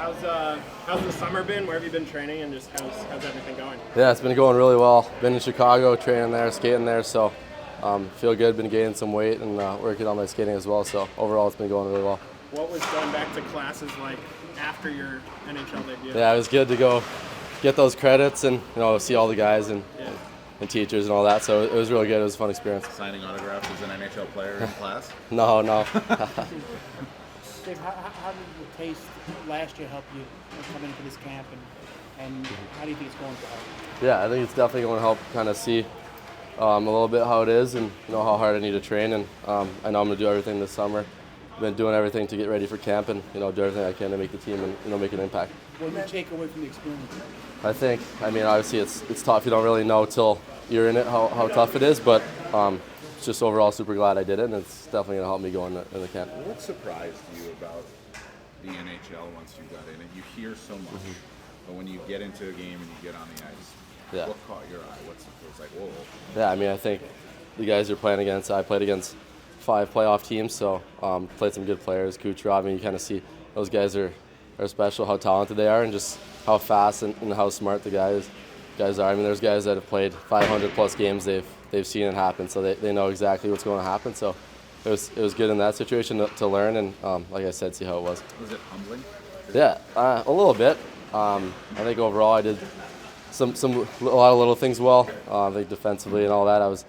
How's the summer been? Where have you been training, and just how's everything going? Yeah, it's been going really well. Been in Chicago, training there, skating there, so feel good. Been gaining some weight and working on my skating as well. So overall, it's been going really well. What was going back to classes like after your NHL debut? Yeah, it was good to go get those credits and see all the guys and teachers and all that. So it was really good. It was a fun experience. Signing autographs as an NHL player in class? No. Dave, how did the taste last year help you come into this camp, and how do you think it's going to help? Yeah, I think it's definitely going to help kind of see a little bit how it is and how hard I need to train. And I know I'm going to do everything this summer. Been doing everything to get ready for camp and do everything I can to make the team and make an impact. What do you take away from the experience? I mean, obviously it's tough. You don't really know till you're in it how tough it is, but just overall super glad I did it, and it's definitely going to help me go in the camp. What surprised you about the NHL once you got in it? You hear so much, but when you get into a game and you get on the ice, what caught your eye? What's like, whoa? Yeah, I mean, I think the guys you're playing against, I played against 5 playoff teams, so played some good players. Kucherov, I mean, you kind of see those guys are special, how talented they are, and just how fast and how smart the guys are. I mean, there's guys that have played 500-plus games. They've seen it happen, so they know exactly what's going to happen. So it was good in that situation to learn, and like I said, see how it was. Was it humbling? Yeah, a little bit. I think overall I did a lot of little things well. I think defensively and all that I was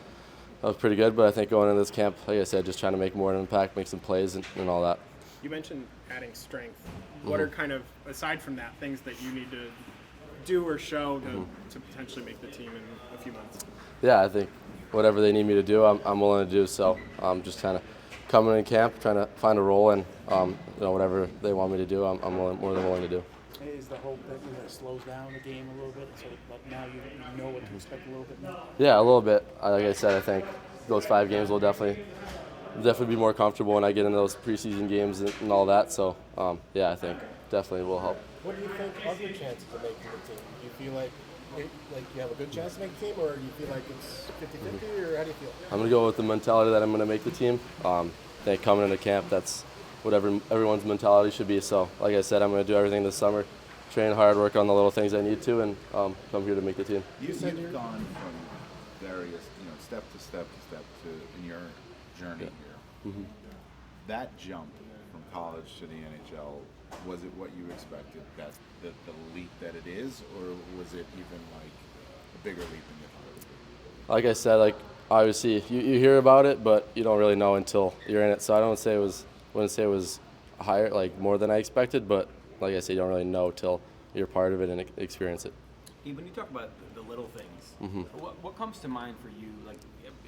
pretty good, but I think going into this camp, like I said, just trying to make more of an impact, make some plays and all that. You mentioned adding strength. What are kind of, aside from that, things that you need to do or show to potentially make the team in a few months? Yeah, I think whatever they need me to do, I'm willing to do. So just kind of coming in camp, trying to find a role, and whatever they want me to do, I'm more than willing to do. Is the hope that it slows down the game a little bit, so that now you know what to expect a little bit more? Yeah, a little bit. Like I said, I think those 5 games will definitely be more comfortable when I get into those preseason games and all that. So I think definitely will help. What do you think of your chances of making the team? Do you feel like you have a good chance to make the team, or do you feel like it's 50-50, or how do you feel? I'm going to go with the mentality that I'm going to make the team. I think coming into camp, that's what everyone's mentality should be. So, like I said, I'm going to do everything this summer, train hard, work on the little things I need to, and come here to make the team. You've gone from various, step to step in your journey here. Mm-hmm. That jump from college to the NHL, was it what you expected? That the leap that it is, or was it even like a bigger leap than you thought it would be? Like I said, obviously you hear about it, but you don't really know until you're in it. So I wouldn't say it was higher, like more than I expected, but like I said, you don't really know till you're part of it and experience it. When you talk about the little things, what comes to mind for you? Like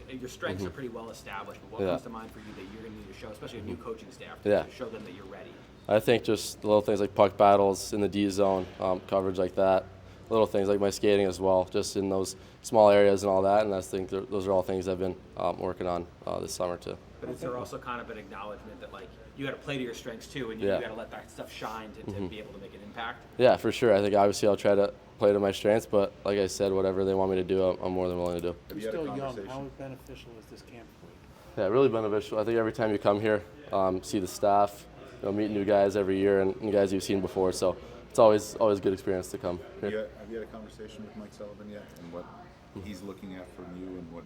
your strengths are pretty well established, but what comes to mind for you that you're going to need to show, especially a new coaching staff, to show them that you're ready? I think just the little things like puck battles in the D zone, coverage like that, little things like my skating as well, just in those small areas and all that. And I think those are all things I've been working on this summer too. But is there also kind of an acknowledgement that you got to play to your strengths too, and you got to let that stuff shine to be able to make an impact? Yeah, for sure. I think obviously I'll try to play to my strengths, but like I said, whatever they want me to do, I'm more than willing to do. You're still young. How beneficial is this camp for you? Yeah, really beneficial. I think every time you come here, see the staff, meet new guys every year and guys you've seen before. So it's always a good experience to come here. Have you had a conversation with Mike Sullivan yet, and what he's looking at from you and what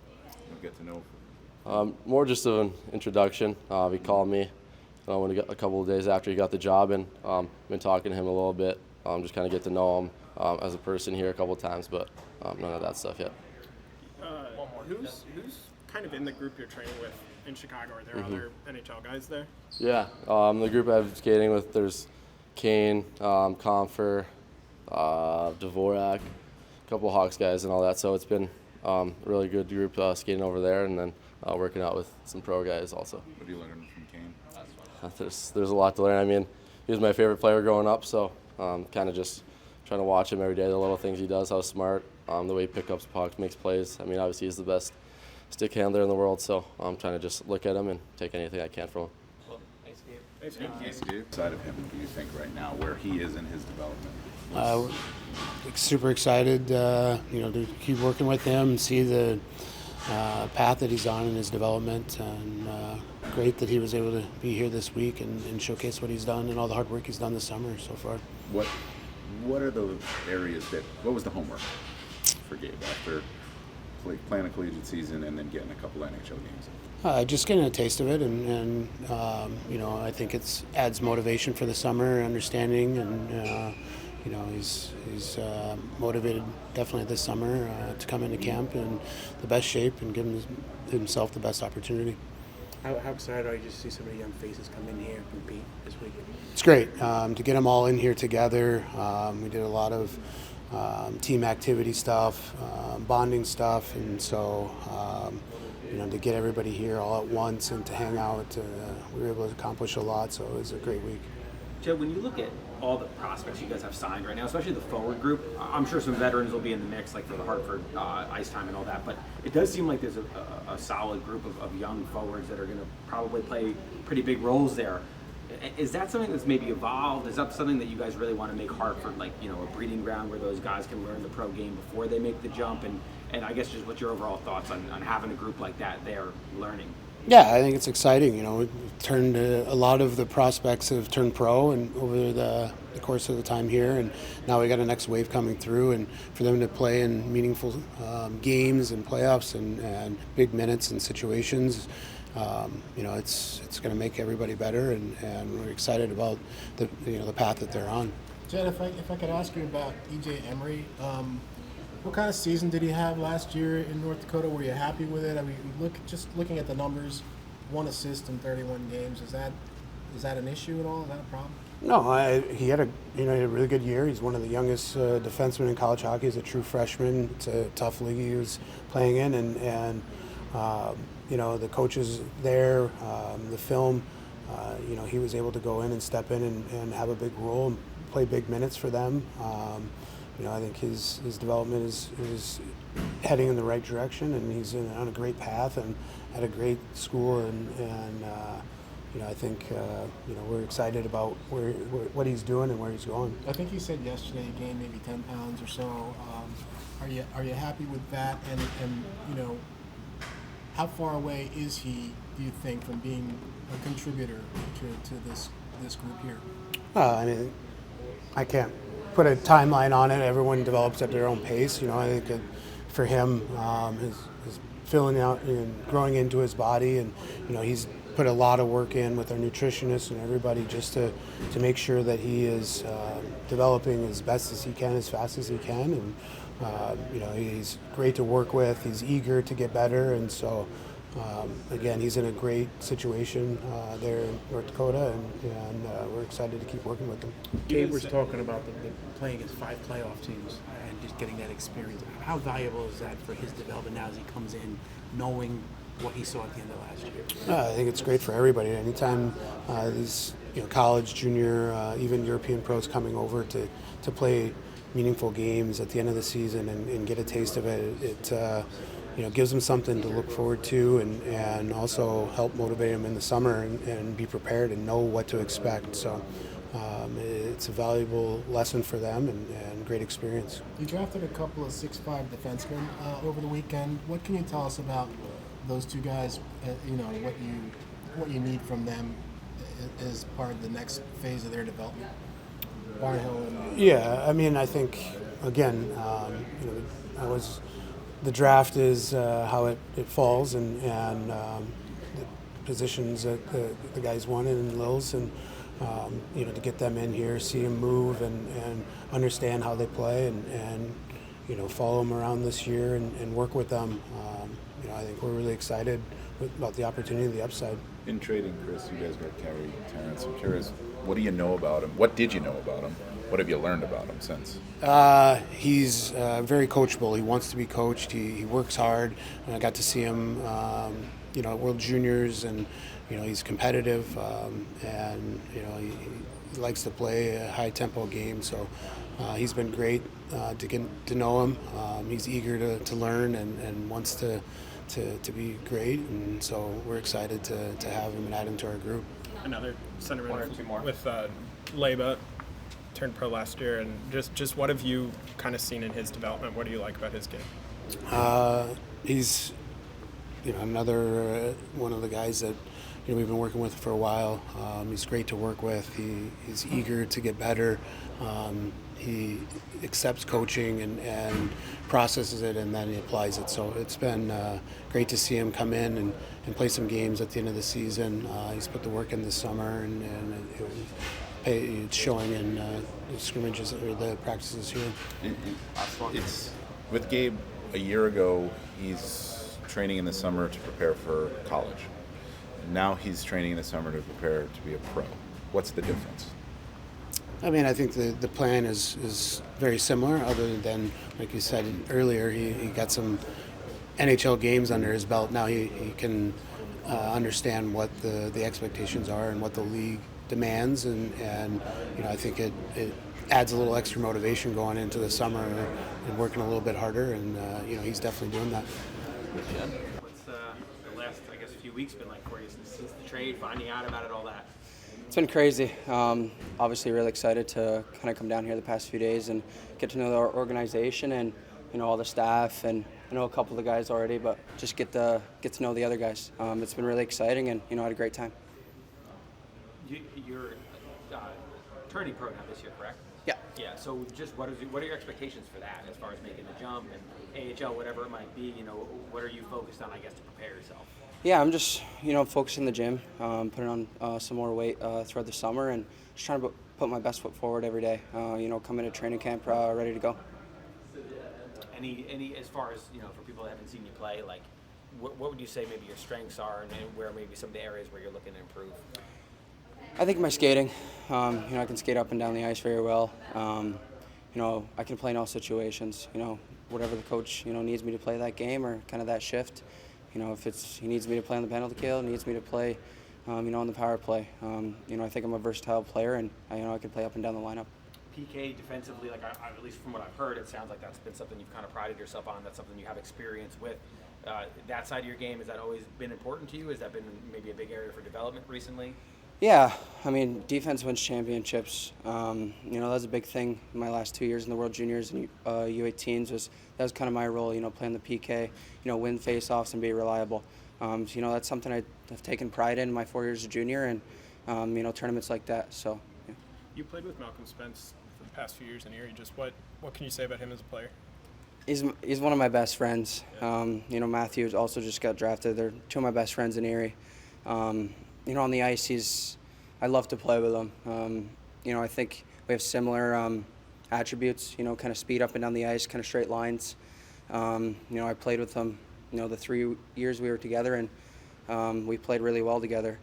you'll get to know? More just of an introduction. He called me a couple of days after he got the job, and been talking to him a little bit. Just kind of get to know him as a person here a couple of times, but none of that stuff yet. Who's kind of in the group you're training with in Chicago? Are there other NHL guys there? Yeah, the group I'm skating with, there's Kane, Comfer, Dvorak, a couple of Hawks guys and all that. So it's been a really good group skating over there, and then working out with some pro guys also. What do you learn from Kane? There's a lot to learn. I mean, he was my favorite player growing up, so kind of just trying to watch him every day, the little things he does, how smart, the way he picks up pucks, makes plays. I mean, obviously he's the best stick handler in the world, so I'm trying to just look at him and take anything I can from him. Well, thanks, Gabe. Thanks, Gabe. Side of him, do you think right now where he is in his development? Super excited, to keep working with him and see the path that he's on in his development, and great that he was able to be here this week and showcase what he's done and all the hard work he's done this summer so far. What are the areas what was the homework for Gabe after playing a collegiate season and then getting a couple NHL games? Just getting a taste of it, and I think it adds motivation for the summer, understanding, and he's motivated definitely this summer to come into camp in the best shape and give himself the best opportunity. How excited are you to see so many young faces come in here and compete this weekend? It's great to get them all in here together. We did a lot of team activity stuff, bonding stuff, and so to get everybody here all at once and to hang out, we were able to accomplish a lot. So it was a great week. Jed, when you look at all the prospects you guys have signed right now, especially the forward group, I'm sure some veterans will be in the mix, like for the Hartford ice time and all that, but it does seem like there's a solid group of young forwards that are going to probably play pretty big roles there. Is that something that's maybe evolved? Is that something that you guys really want to make Hartford like, a breeding ground where those guys can learn the pro game before they make the jump? And I guess just what's your overall thoughts on having a group like that there learning? Yeah, I think it's exciting. We've turned a lot of the prospects have turned pro and over the course of the time here, and now we got a next wave coming through, and for them to play in meaningful games and playoffs and big minutes and situations, it's going to make everybody better, and we're excited about the path that they're on. Jed, if I could ask you about E.J. Emery, what kind of season did he have last year in North Dakota? Were you happy with it? I mean, looking at the numbers, 1 assist in 31 games. Is that an issue at all? Is that a problem? No, he had a really good year. He's one of the youngest defensemen in college hockey. He's a true freshman. It's a tough league he was playing in, and the coaches there, the film, he was able to go in and step in and have a big role and play big minutes for them. I think his development is heading in the right direction, and he's on a great path and at a great school, and I think we're excited about what he's doing and where he's going. I think you said yesterday he gained maybe 10 pounds or so. Are you happy with that? And how far away is he, do you think, from being a contributor to this group here? I can't put a timeline on it. Everyone develops at their own pace. I think for him, his filling out and growing into his body, and he's put a lot of work in with our nutritionists and everybody just to make sure that he is developing as best as he can, as fast as he can, and he's great to work with. He's eager to get better, and so again, he's in a great situation there in North Dakota, and we're excited to keep working with him. Gabe was talking about the playing against 5 playoff teams and just getting that experience. How valuable is that for his development now as he comes in, knowing what he saw at the end of last year? I think it's great for everybody. Anytime these college, junior, even European pros coming over to play meaningful games at the end of the season and get a taste of it, it gives them something to look forward to, and also help motivate them in the summer and be prepared and know what to expect. So it's a valuable lesson for them and great experience. You drafted a couple of 6'5" defensemen over the weekend. What can you tell us about those two guys? What you need from them as part of the next phase of their development. Barnhill and yeah, I think again, the draft is how it falls, and the positions that the guys wanted in Lils, and to get them in here, see them move, and understand how they play, and follow them around this year and work with them. I think we're really excited about the opportunity, the upside. In trading, Chris, you guys got Carey Terrance. I'm curious, what do you know about him? What did you know about him? What have you learned about him since? He's very coachable. He wants to be coached. He works hard. And I got to see him, at World Juniors, and he's competitive, and he likes to play a high-tempo game. So he's been great to get to know him. He's eager to learn and wants to be great, and so we're excited to have him and add him to our group. Another centerman with Leba, turned pro last year, and just what have you kind of seen in his development? What do you like about his game? He's another one of the guys that we've been working with for a while. He's great to work with. He's eager to get better. He accepts coaching and processes it, and then he applies it. So it's been great to see him come in and play some games at the end of the season. He's put the work in this summer, and it's showing in the scrimmages or the practices here. It's with Gabe a year ago. He's training in the summer to prepare for college. Now he's training in the summer to prepare to be a pro. What's the difference? I mean, I think the plan is very similar, other than, like you said earlier, he got some NHL games under his belt. Now he can understand what the expectations are and what the league demands, and I think it adds a little extra motivation going into the summer and working a little bit harder, and he's definitely doing that. What's the last, I guess, few weeks been like for you since the trade, finding out about it, all that? It's been crazy. Obviously, really excited to kind of come down here the past few days and get to know our organization and all the staff, and I know a couple of the guys already, but just get to know the other guys. It's been really exciting, and I had a great time. You're turning pro now this year, correct? Yeah. Yeah. So just what are your expectations for that as far as making the jump and AHL, whatever it might be? What are you focused on, I guess, to prepare yourself? Yeah, I'm just focusing the gym, putting on some more weight throughout the summer, and just trying to put my best foot forward every day. Come into training camp ready to go. Any as far as for people that haven't seen you play, like what would you say maybe your strengths are, and where maybe some of the areas where you're looking to improve? I think my skating. I can skate up and down the ice very well. I can play in all situations. Whatever the coach needs me to play that game or kind of that shift. If he needs me to play on the penalty kill, needs me to play, on the power play. I think I'm a versatile player, and I can play up and down the lineup. PK defensively, like at least from what I've heard, it sounds like that's been something you've kind of prided yourself on. That's something you have experience with. That side of your game, has that always been important to you? Has that been maybe a big area for development recently? Yeah, I mean, defense wins championships. That was a big thing in my last 2 years in the World Juniors and U18s. That was kind of my role, playing the PK, win face-offs and be reliable. That's something I've taken pride in my 4 years as a junior, and tournaments like that. So. Yeah. You played with Malcolm Spence for the past few years in Erie. Just what can you say about him as a player? He's one of my best friends. Yeah. Matthew also just got drafted. They're two of my best friends in Erie. On the ice, I love to play with him. I think we have similar attributes, kind of speed up and down the ice, kind of straight lines. I played with him, the 3 years we were together, and we played really well together.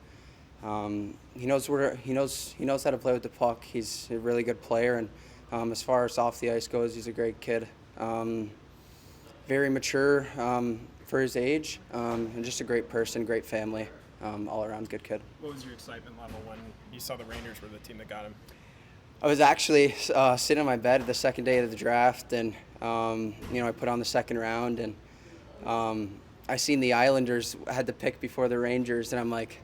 He knows how to play with the puck. He's a really good player, and as far as off the ice goes, he's a great kid. Very mature for his age, and just a great person, great family. All around good kid. What was your excitement level when you saw the Rangers were the team that got him? I was actually sitting on my bed the second day of the draft, and I put on the second round, and I seen the Islanders had the pick before the Rangers, and I'm like,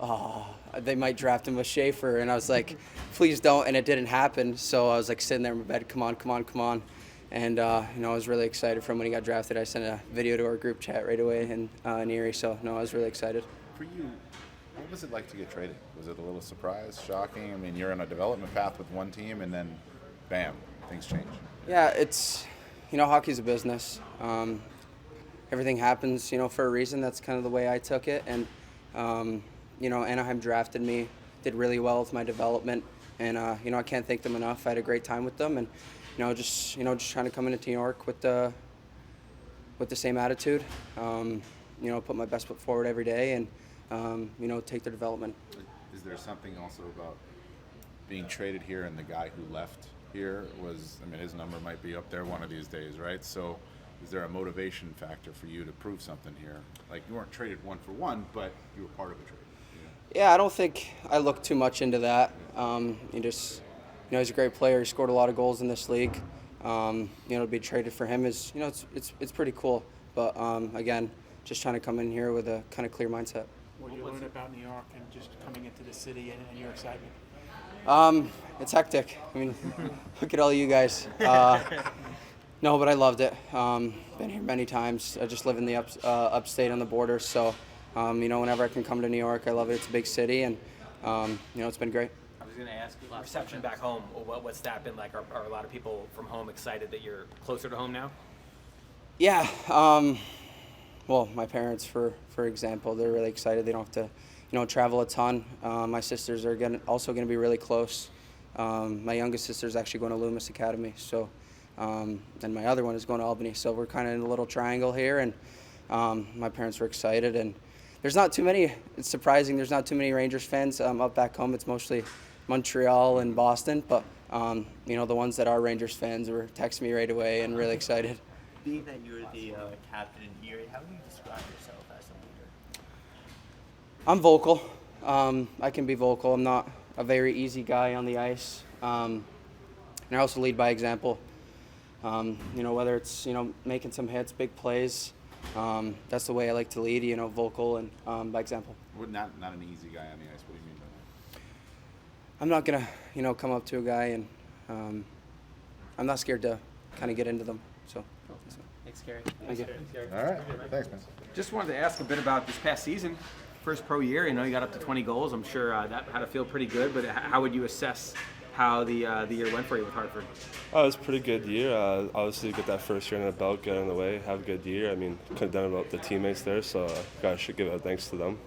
oh, they might draft him with Schaefer, and I was like, please don't, and it didn't happen. So I was like sitting there in my bed, come on, and I was really excited from when he got drafted. I sent a video to our group chat right away in Erie, so I was really excited. For you, what was it like to get traded? Was it a little surprise, shocking? I mean, you're on a development path with one team, and then, bam, things change. Yeah, it's, hockey's a business. Everything happens, for a reason. That's kind of the way I took it. And, Anaheim drafted me, did really well with my development, and I can't thank them enough. I had a great time with them, and just trying to come into New York with the same attitude. Put my best foot forward every day, and take their development. Is there something also about being traded here and the guy who left here his number might be up there one of these days, right? So is there a motivation factor for you to prove something here? Like, you weren't traded one for one, but you were part of a trade. Yeah, I don't think I look too much into that. He's a great player. He scored a lot of goals in this league. To be traded for him is, it's pretty cool. But again, just trying to come in here with a kind of clear mindset. What do you learn about New York and just coming into the city and your excitement? It's hectic. I mean, look at all you guys. No, but I loved it. Been here many times. I just live in the upstate on the border, so whenever I can come to New York, I love it. It's a big city, and it's been great. I was going to ask, reception back home, what's that been like? Are a lot of people from home excited that you're closer to home now? Yeah. Well, my parents, for example, they're really excited. They don't have to, travel a ton. My sisters are also going to be really close. My youngest sister is actually going to Loomis Academy, so and my other one is going to Albany. So we're kind of in a little triangle here, and my parents were excited. And there's not too many. It's surprising. There's not too many Rangers fans up back home. It's mostly Montreal and Boston, but the ones that are Rangers fans were texting me right away and really excited. Being that you're the captain in Erie, how do you describe yourself as a leader? I'm vocal. I can be vocal. I'm not a very easy guy on the ice. And I also lead by example. Whether it's, making some hits, big plays, that's the way I like to lead, vocal and by example. Not an easy guy on the ice. What do you mean by that? I'm not going to, come up to a guy and I'm not scared to kind of get into them. So. Thanks, Carey. Thank you. All right. Thanks, man. Just wanted to ask a bit about this past season. First pro year, you got up to 20 goals. I'm sure that had to feel pretty good, but how would you assess how the year went for you with Hartford? Oh, it was a pretty good year. Obviously, get that first year in the belt, get in the way, have a good year. I mean, couldn't have done it without the teammates there, so I should give a thanks to them.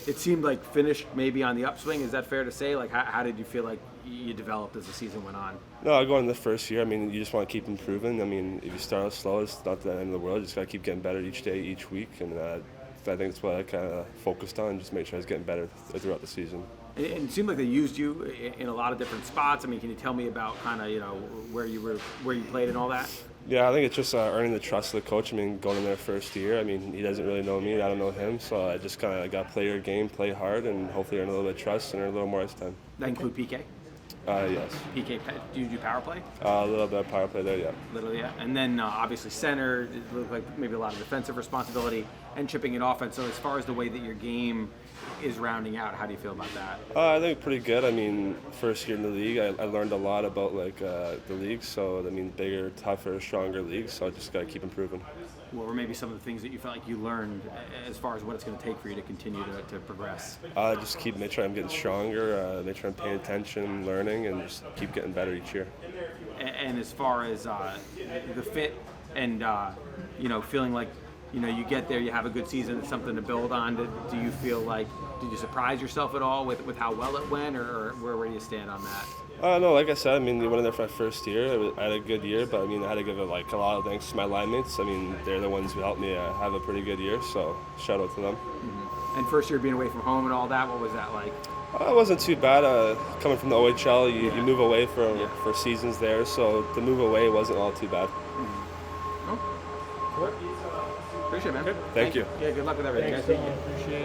It seemed like finished maybe on the upswing. Is that fair to say? Like, how did you feel like you developed as the season went on? No, going in the first year, I mean, you just want to keep improving. I mean, if you start out slow, it's not the end of the world. You just got to keep getting better each day, each week, and I think that's what I kind of focused on, just make sure I was getting better throughout the season. And it seemed like they used you in a lot of different spots. I mean, can you tell me about kind of, where you played and all that? Yeah, I think it's just earning the trust of the coach. I mean, going in there first year, I mean, he doesn't really know me, I don't know him, so I just kind of got to play your game, play hard, and hopefully earn a little bit of trust and earn a little more ice time. That include PK? Yes. PK, do you do power play? A little bit of power play there, yeah. Little, yeah. And then obviously center, it looked like maybe a lot of defensive responsibility and chipping in offense. So as far as the way that your game is rounding out, how do you feel about that? I think pretty good. I mean, first year in the league, I learned a lot about the league. So I mean, bigger, tougher, stronger league. So I just got to keep improving. What were maybe some of the things that you felt like you learned as far as what it's going to take for you to continue to progress? Just make sure I'm getting stronger, make sure I'm paying attention, learning, and just keep getting better each year. And as far as the fit and feeling like you get there, you have a good season, it's something to build on. Do you feel like, did you surprise yourself at all with how well it went, or where do you stand on that? No, like I said, I mean, they went in there for my first year. I had a good year, but I mean, I had to give a lot of thanks to my line mates. I mean, they're the ones who helped me have a pretty good year, so shout out to them. Mm-hmm. And first year being away from home and all that, what was that like? It wasn't too bad. Coming from the OHL, you move away for seasons there, so the move away wasn't all too bad. Mm-hmm. Oh. Cool. Appreciate it, man. Thank you. Yeah, good luck with everything. Thanks, appreciate it.